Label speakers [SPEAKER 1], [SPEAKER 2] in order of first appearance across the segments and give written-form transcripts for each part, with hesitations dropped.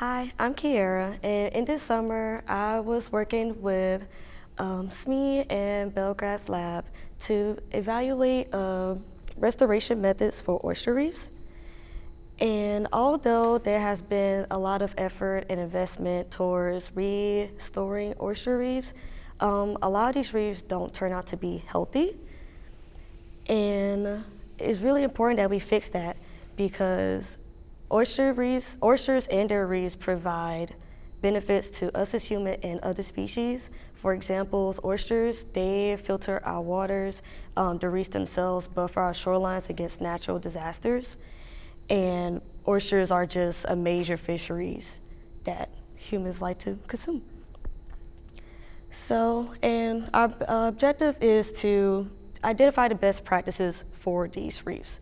[SPEAKER 1] Hi, I'm Kiara, and in this summer I was working with Smee and Belgrad's lab to evaluate restoration methods for oyster reefs. And although there has been a lot of effort and investment towards restoring oyster reefs, a lot of these reefs don't turn out to be healthy. And it's really important that we fix that because oysters and their reefs provide benefits to us as humans and other species. For example, oysters, they filter our waters. The reefs themselves buffer our shorelines against natural disasters. And oysters are just a major fisheries that humans like to consume. So, and our objective is to identify the best practices for these reefs.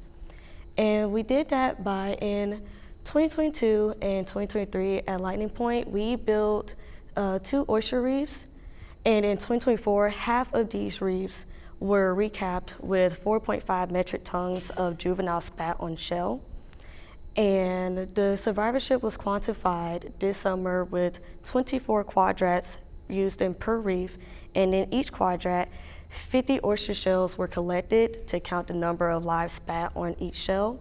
[SPEAKER 1] And we did that by, in 2022 and 2023 at Lightning Point, we built 2 oyster reefs. And in 2024, half of these reefs were recapped with 4.5 metric tons of juvenile spat on shell. And the survivorship was quantified this summer with 24 quadrats used in per reef. And in each quadrat, 50 oyster shells were collected to count the number of live spat on each shell,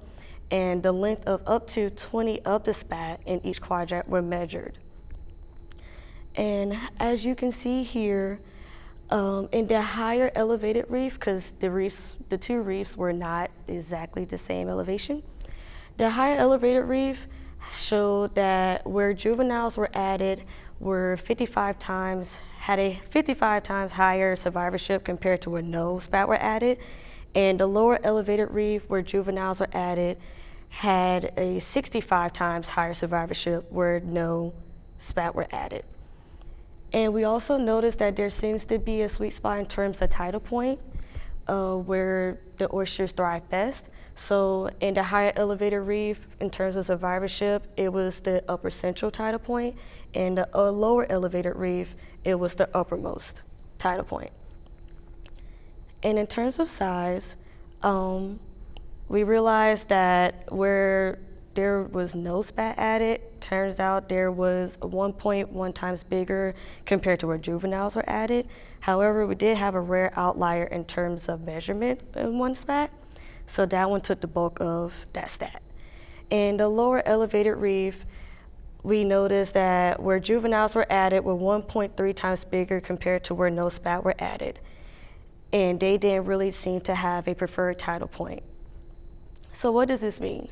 [SPEAKER 1] and the length of up to 20 of the spat in each quadrat were measured. And as you can see here, in the higher elevated reef, because the 2 reefs were not exactly the same elevation, the higher elevated reef showed that where juveniles were added were had a 55 times higher survivorship compared to where no spat were added. And the lower elevated reef where juveniles were added had a 65 times higher survivorship where no spat were added. And we also noticed that there seems to be a sweet spot in terms of tidal point where the oysters thrive best. So in the higher elevated reef, in terms of survivorship, it was the upper central tidal point. In the lower elevated reef, it was the uppermost tidal point. And in terms of size, we realized that where there was no spat added, turns out there was 1.1 times bigger compared to where juveniles were added. However, we did have a rare outlier in terms of measurement in one spat, so that one took the bulk of that stat. In the lower elevated reef, we noticed that where juveniles were added were 1.3 times bigger compared to where no spat were added. And they didn't really seem to have a preferred tidal point. So what does this mean?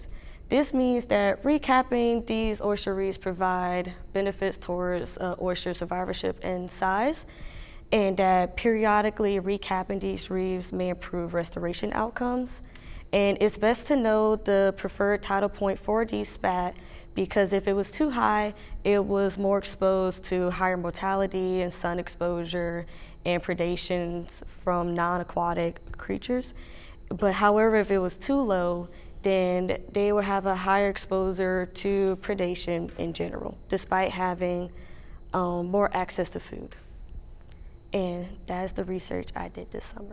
[SPEAKER 1] This means that recapping these oyster reefs provide benefits towards oyster survivorship and size, and that periodically recapping these reefs may improve restoration outcomes. And it's best to know the preferred tidal point for these spat, because if it was too high, it was more exposed to higher mortality and sun exposure and predations from non-aquatic creatures. But however, if it was too low, then they will have a higher exposure to predation in general, despite having more access to food. And that is the research I did this summer.